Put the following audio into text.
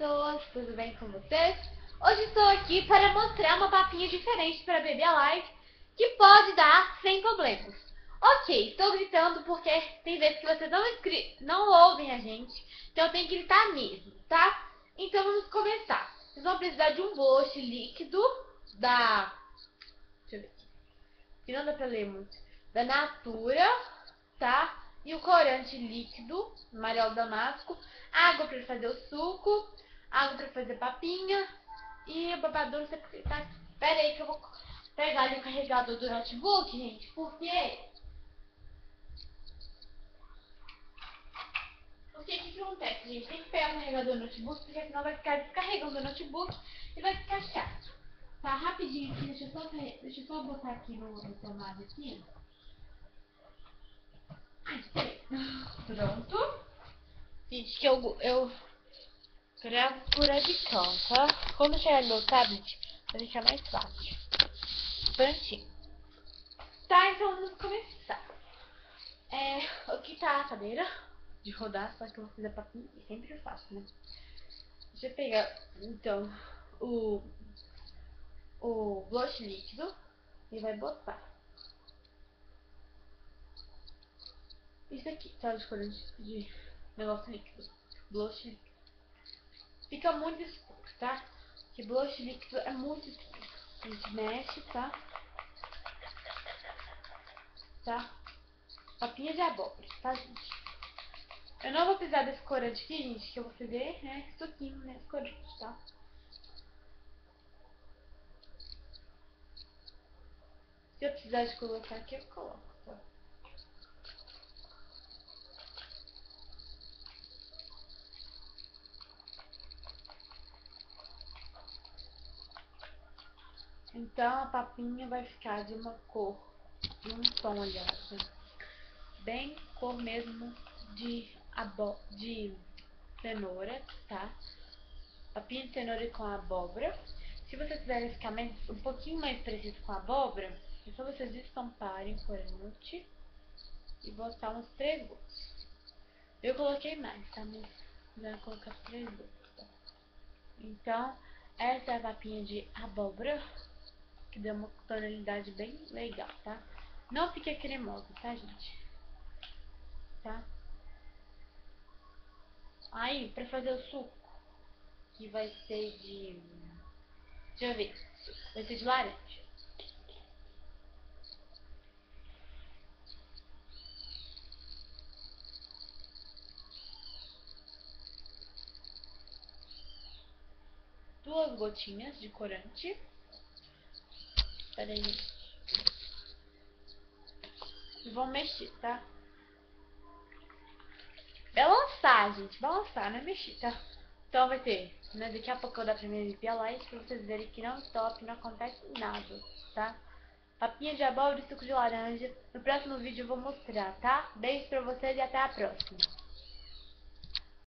pessoas, tudo bem com vocês? Hoje estou aqui para mostrar uma papinha diferente para Baby Alive que pode dar sem problemas. Ok, estou gritando porque tem vezes que vocês não ouvem a gente, então eu tenho que gritar mesmo, tá? Então vamos começar. Vocês vão precisar de um blush líquido da... Deixa eu ver aqui. Que não dá pra ler muito. Da Natura, tá? E o corante líquido, amarelo damasco, água para fazer o suco, água para fazer papinha e o babador, não sei porque tá. Pera aí que eu vou pegar ali o carregador do notebook, gente, porque o que acontece, gente? Tem que pegar o carregador do notebook, porque senão vai ficar descarregando o notebook e vai ficar chato. Tá, rapidinho aqui, deixa eu só botar aqui no tomado aqui. Pronto. Gente, que eu gravo por webcam, tá? Quando chegar no meu tablet, vai ficar mais fácil. Prontinho. Tá, então vamos começar. Aqui tá a cadeira de rodar, só que eu vou fazer papinha e sempre eu faço, né? Deixa eu pegar, então, o blush líquido e vai botar. Isso aqui, tá? De corante de negócio líquido. Blush líquido. Fica muito escuro, tá? Porque blush líquido é muito escuro. A gente mexe, tá? Tá? Papinha de abóbora, tá, gente? Eu não vou precisar desse corante aqui, gente, que eu vou fazer, né, suquinho nesse corante, tá? Se eu precisar de colocar aqui, eu coloco, tá? Então, a papinha vai ficar de uma cor, de um tom, aliás, né? Bem cor mesmo de cenoura, tá? Papinha de cenoura com abóbora. Se vocês quiserem ficar um pouquinho mais preciso com a abóbora, é só vocês estamparem corante e botar uns 3 gotos. Eu coloquei mais, tá? Mas já colocar 3 gotos, tá? Então, essa é a papinha de abóbora, que deu uma tonalidade bem legal, tá? Não fica cremosa, tá, gente? Tá? Aí, pra fazer o suco, que vai ser de... Deixa eu ver. Vai ser de laranja. Duas gotinhas de corante. Pera aí. E vão mexer, tá? Balançar, gente. Balançar, não é mexer, tá? Então vai ter, né? Daqui a pouco eu vou dar pra minha Baby Alive pra vocês verem que não top, não acontece nada, tá? Papinha de abóbora e suco de laranja. No próximo vídeo eu vou mostrar, tá? Beijo pra vocês e até a próxima.